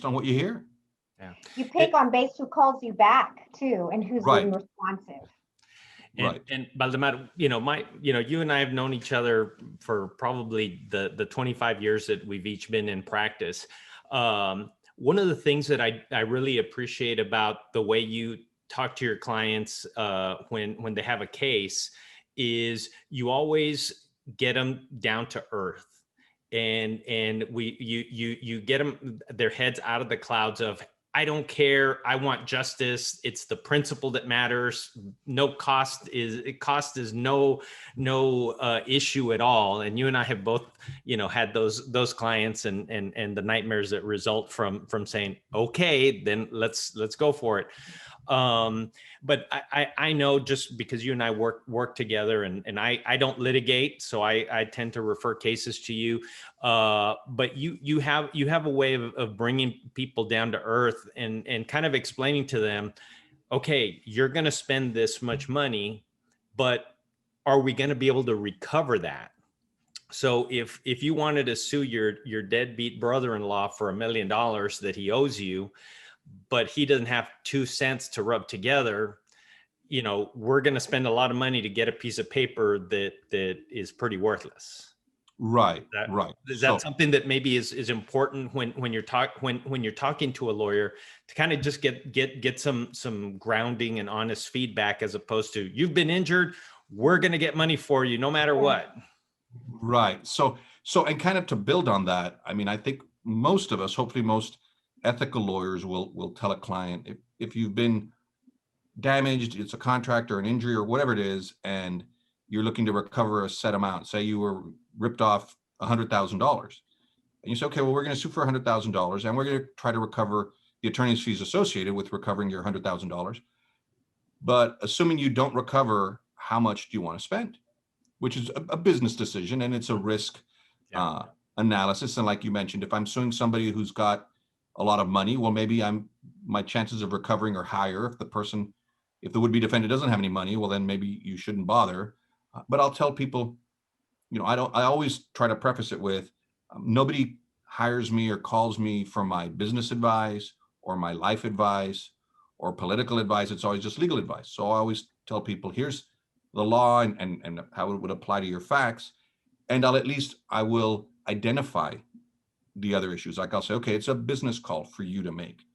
based on what you hear. Yeah. You pick on based who calls you back too, and who's Right. being responsive. And, Right. and Valdemar, you and I have known each other for probably the 25 years that we've each been in practice. One of the things that I really appreciate about the way you talk to your clients when they have a case is you always get them down to earth. And you get them their heads out of the clouds of, I don't care, I want justice, it's the principle that matters, cost is no issue at all. And you and I have both had those clients and the nightmares that result from saying, okay, then let's go for it. But I know, just because you and I work together, and I don't litigate, so I tend to refer cases to you. But you have a way of bringing people down to earth and kind of explaining to them, okay, you're going to spend this much money, but are we going to be able to recover that? So if you wanted to sue your deadbeat brother-in-law for $1 million that he owes you, but he doesn't have 2 cents to rub together, we're going to spend a lot of money to get a piece of paper that is pretty worthless. Right. Right. Is that something that maybe is important when you're talking to a lawyer, to kind of just get some grounding and honest feedback, as opposed to, you've been injured, we're going to get money for you no matter what. Right. So, and kind of to build on that, I mean, I think most of us, hopefully most ethical lawyers, will tell a client, if you've been damaged, it's a contract or an injury or whatever it is, and you're looking to recover a set amount. Say you were ripped off $100,000, and you say, okay, well, we're going to sue for $100,000, and we're going to try to recover the attorney's fees associated with recovering your $100,000. But assuming you don't recover, how much do you want to spend? Which is a business decision, and it's a risk analysis. And like you mentioned, if I'm suing somebody who's got a lot of money, well, maybe my chances of recovering are higher. If the would-be defendant doesn't have any money, well, then maybe you shouldn't bother. But I'll tell people, I always try to preface it with, nobody hires me or calls me for my business advice or my life advice or political advice. It's always just legal advice. So I always tell people, here's the law and how it would apply to your facts. And I will identify the other issues. Like I'll say, okay, it's a business call for you to make.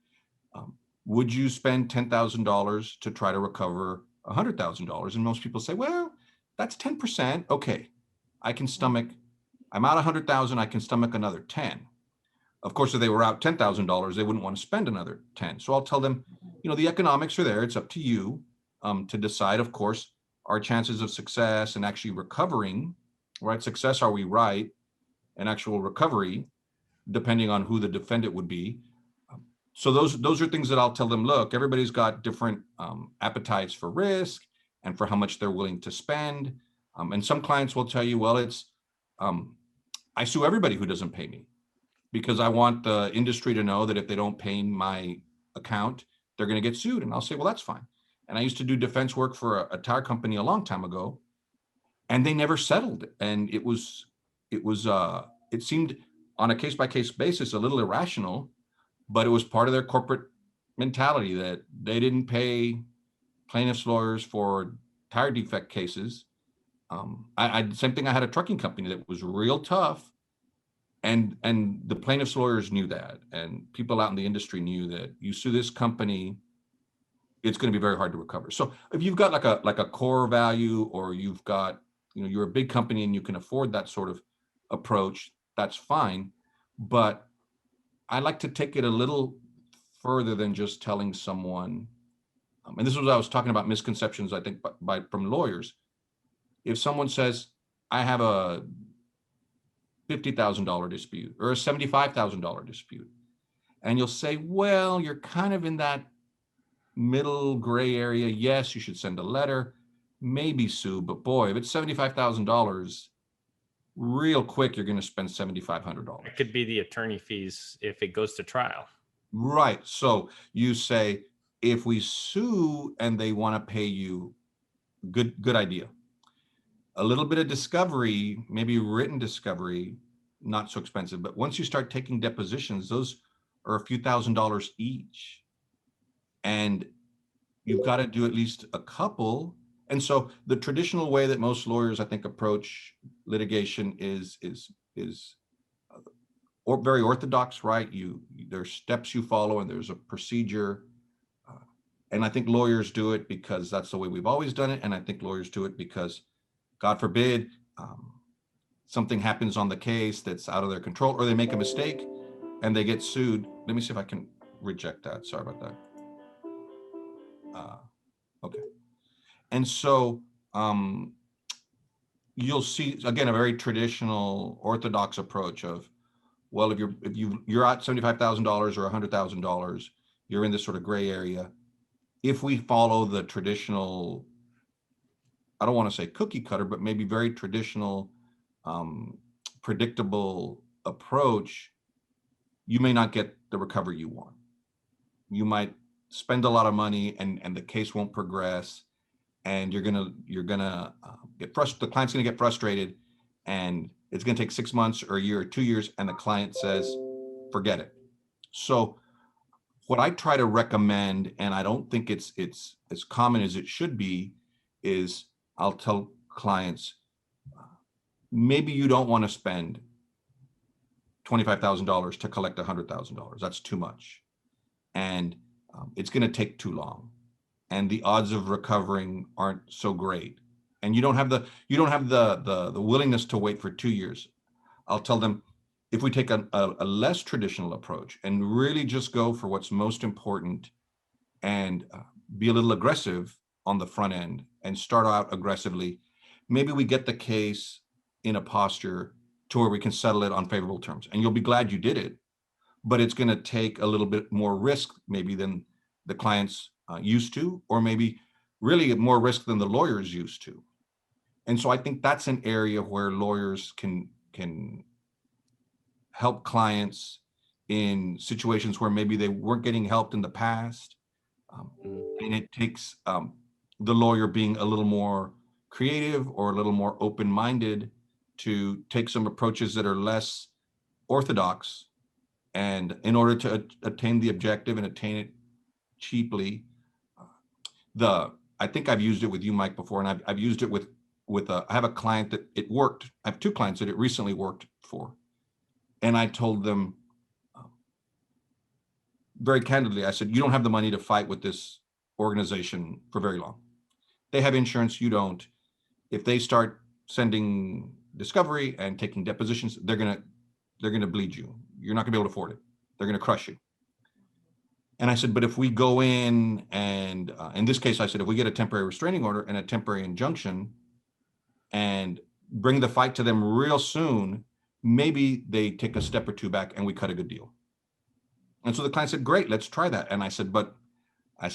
Would you spend $10,000 to try to recover $100,000? And most people say, well, that's 10%. Okay, I'm out 100,000. I can stomach another 10. Of course, if they were out $10,000, they wouldn't want to spend another 10. So I'll tell them, the economics are there. It's up to you to decide. Of course, our chances of success and actually recovering, right? Success, are we right? And actual recovery, depending on who the defendant would be. So those are things that I'll tell them, look, everybody's got different appetites for risk and for how much they're willing to spend. And some clients will tell you, well, I sue everybody who doesn't pay me, because I want the industry to know that if they don't pay my account, they're going to get sued. And I'll say, well, that's fine. And I used to do defense work for a tire company a long time ago, and they never settled. And it seemed on a case-by-case basis a little irrational, but it was part of their corporate mentality that they didn't pay plaintiffs' lawyers for tire defect cases. Same thing. I had a trucking company that was real tough, and the plaintiffs' lawyers knew that, and people out in the industry knew that you sue this company, it's going to be very hard to recover. So if you've got like a core value, or you've got, you're a big company and you can afford that sort of approach, that's fine. But I like to take it a little further than just telling someone, and this is what I was talking about, misconceptions, I think, from lawyers. If someone says, I have a $50,000 dispute or a $75,000 dispute, and you'll say, well, you're kind of in that middle gray area. Yes, you should send a letter, maybe sue, but boy, if it's $75,000, real quick, you're going to spend $7,500. It could be the attorney fees if it goes to trial. Right. So you say, if we sue and they want to pay you, good idea. A little bit of discovery, maybe written discovery, not so expensive. But once you start taking depositions, those are a few $1,000s each. And you've got to do at least a couple. And so the traditional way that most lawyers, I think, approach litigation is or very orthodox, right? There's steps you follow and there's a procedure. And I think lawyers do it because that's the way we've always done it. And I think lawyers do it because, God forbid, something happens on the case that's out of their control, or they make a mistake and they get sued. Let me see if I can reject that. Sorry about that. Okay. And so you'll see, again, a very traditional orthodox approach of, well, if you're at $75,000 or $100,000, you're in this sort of gray area. If we follow the traditional, I don't want to say cookie cutter, but maybe very traditional, predictable approach, you may not get the recovery you want. You might spend a lot of money and the case won't progress, and you're gonna get frustrated. The client's gonna get frustrated, and it's gonna take 6 months or a year or 2 years, and the client says, forget it. So what I try to recommend, and I don't think it's as common as it should be, is I'll tell clients, maybe you don't want to spend $25,000 to collect $100,000. That's too much. And it's going to take too long. And the odds of recovering aren't so great. And you don't have the willingness to wait for 2 years. I'll tell them, if we take a less traditional approach and really just go for what's most important and be a little aggressive on the front end and start out aggressively, maybe we get the case in a posture to where we can settle it on favorable terms. And you'll be glad you did it, but it's going to take a little bit more risk maybe than the client's used to, or maybe really more risk than the lawyer's used to. And so I think that's an area where lawyers can help clients in situations where maybe they weren't getting helped in the past. And it takes the lawyer being a little more creative or a little more open-minded to take some approaches that are less orthodox, and in order to attain the objective and attain it cheaply. I think I've used it with you, Mike, before, and I've used it with I have a client that it worked. I have two clients that it recently worked for. And I told them very candidly, I said, you don't have the money to fight with this organization for very long. They have insurance, you don't. If they start sending discovery and taking depositions, they're gonna bleed you. You're not gonna be able to afford it. They're gonna crush you. And I said, but if we go in and in this case, I said, if we get a temporary restraining order and a temporary injunction and bring the fight to them real soon, maybe they take a step or two back and we cut a good deal. And so the client said, great, let's try that. And I said,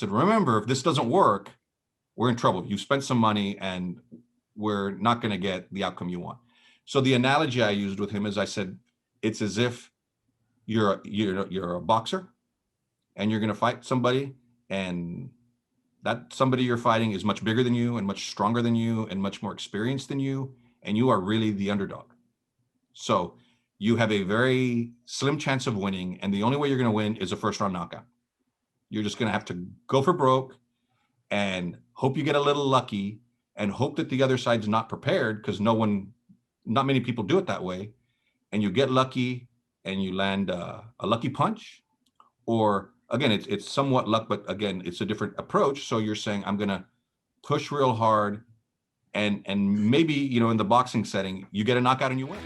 remember, if this doesn't work, we're in trouble. You spent some money and we're not going to get the outcome you want. So the analogy I used with him is, I said, it's as if you're a boxer and you're going to fight somebody, and that somebody you're fighting is much bigger than you and much stronger than you and much more experienced than you, and you are really the underdog. So you have a very slim chance of winning, and the only way you're going to win is a first round knockout. You're just going to have to go for broke and hope you get a little lucky and hope that the other side's not prepared, because not many people do it that way. And you get lucky and you land a lucky punch, or again, it's somewhat luck, but again, it's a different approach. So you're saying, I'm going to push real hard, and maybe, in the boxing setting, you get a knockout and you win.